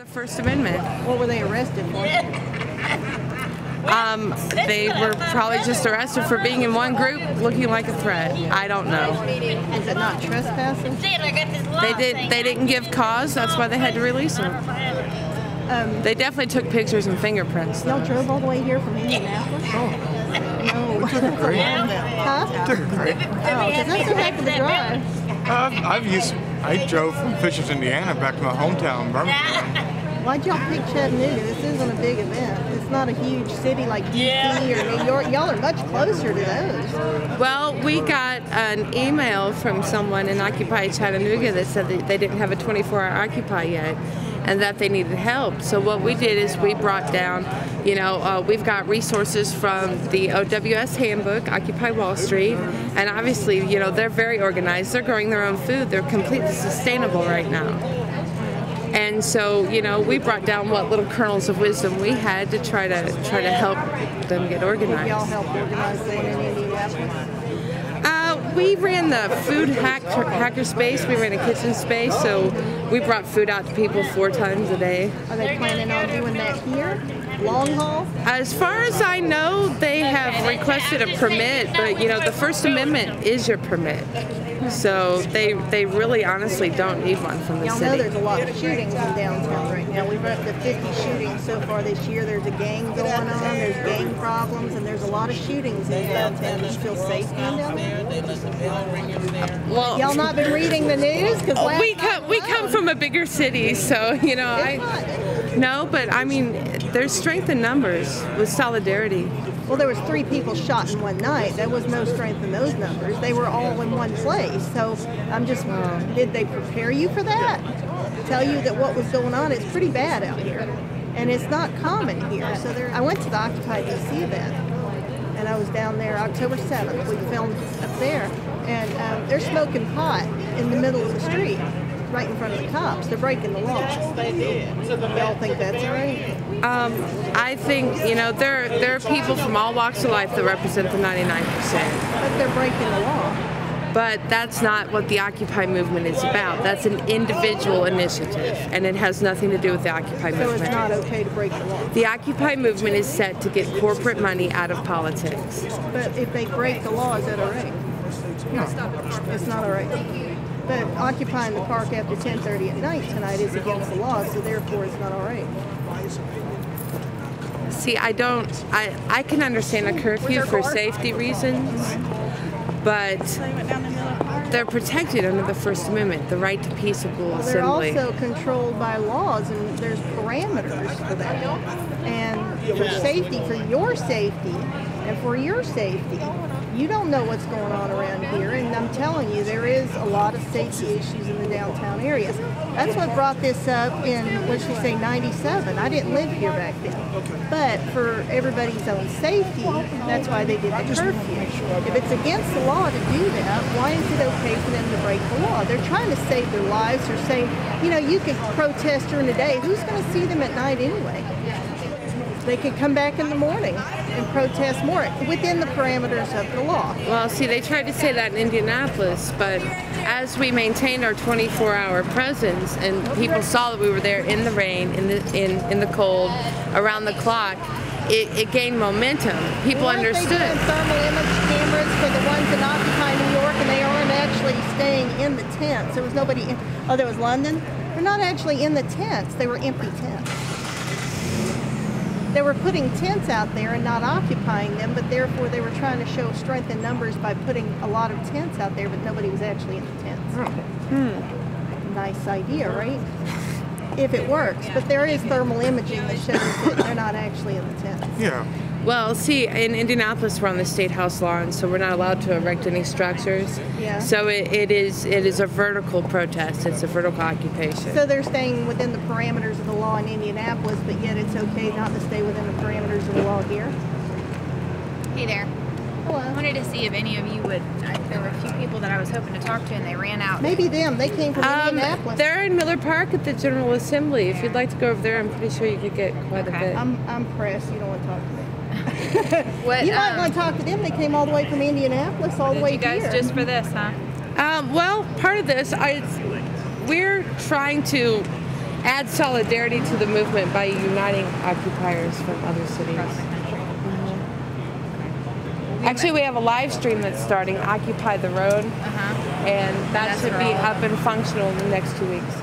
The First Amendment. What were they arrested for? They were probably just arrested for being in one group looking like a threat. I don't know. Is it not trespassing? They didn't give cause, that's why they had to release them. They definitely took pictures and fingerprints. Y'all drove all the way here from Indianapolis? Oh. No. Took a crate. Huh? Took a crate. Oh, because that's a heck of a drive. I drove from Fishers, Indiana back to my hometown, Birmingham. Why'd y'all pick Chattanooga? This isn't a big event. It's not a huge city like DC or New York. Y'all are much closer to those. Well, we got an email from someone in Occupy Chattanooga that said that they didn't have a 24-hour Occupy yet and that they needed help. So what we did is we brought down, we've got resources from the OWS handbook, Occupy Wall Street, and obviously, they're very organized. They're growing their own food. They're completely sustainable right now. And so, we brought down what little kernels of wisdom we had to try to help them get organized. Did y'all help organize the one in Indianapolis? We ran the food hacker space. We ran a kitchen space, so we brought food out to people 4 times a day. Are they planning on doing that here? Long haul? As far as I know, they have requested a permit, but the First Amendment is your permit. So they really honestly don't need one from the city. Y'all know there's a lot of shootings in downtown right now. We've up to 50 shootings so far this year. There's a gang going on, there's gang problems, and there's a lot of shootings in downtown. Do you feel safe being down there? Well, y'all not been reading the news? We come from a bigger city, so no, but I mean, there's strength in numbers with solidarity. Well, there was 3 people shot in one night. There was no strength in those numbers. They were all in one place. So I'm just, did they prepare you for that? Tell you that what was going on is pretty bad out here. And it's not common here. So I went to the Occupy DC event, and I was down there October 7th. We filmed up there, and they're smoking pot in the middle of the street, right in front of the cops. They're breaking the law. Y'all think that's all right? I think, there are people from all walks of life that represent the 99%. But they're breaking the law. But that's not what the Occupy movement is about. That's an individual initiative, and it has nothing to do with the Occupy movement. So it's not okay to break the law? The Occupy movement is set to get corporate money out of politics. But if they break the law, is that all right? No, it's not all right. But occupying the park after 10:30 at night tonight is against the law, so therefore it's not all right. See, I can understand a curfew for safety reasons, but they're protected under the First Amendment, the right to peaceable assembly. They're also controlled by laws, and there's parameters for that. And for safety, for your safety, and for your safety, you don't know what's going on around here, and I'm telling you, there is a lot of safety issues in the downtown areas. That's what brought this up in, what should we say, 97. I didn't live here back then. But for everybody's own safety, that's why they did the curfew. If it's against the law to do that, why is it okay for them to break the law? They're trying to save their lives. They're saying, you can protest during the day. Who's going to see them at night anyway? They could come back in the morning and protest more within the parameters of the law. Well, see, they tried to say that in Indianapolis, but as we maintained our 24-hour presence and people saw that we were there in the rain, in the cold, around the clock, it gained momentum. People understood. They did thermal image cameras for the ones in Occupy New York, and they aren't actually staying in the tents. There was nobody in. Oh, there was London? They're not actually in the tents. They were empty tents. They were putting tents out there and not occupying them, but therefore they were trying to show strength in numbers by putting a lot of tents out there, but nobody was actually in the tents. Nice idea, right? If it works. But there is thermal imaging that shows that they're not actually in the tents. Yeah. Well, see, in Indianapolis, we're on the State House lawn, so we're not allowed to erect any structures. Yeah. So it is a vertical protest. It's a vertical occupation. So they're staying within the parameters of the law in Indianapolis, but yet it's okay not to stay within the parameters of the law here? Hey there. Hello. I wanted to see if any of you would, there were a few people that I was hoping to talk to and they ran out. Maybe them. They came from Indianapolis. They're in Miller Park at the General Assembly. If you'd like to go over there, I'm pretty sure you could get quite a bit. I'm pressed. You don't want to talk to me. What, you might want to talk to them. They came all the way from Indianapolis, all the way here. You guys just for this, huh? Well, part of this, we're trying to add solidarity to the movement by uniting occupiers from other cities. across the country. Actually, we have a live stream that's starting, Occupy the Road, Uh-huh. and that That's should for be all. up and functional in the next 2 weeks.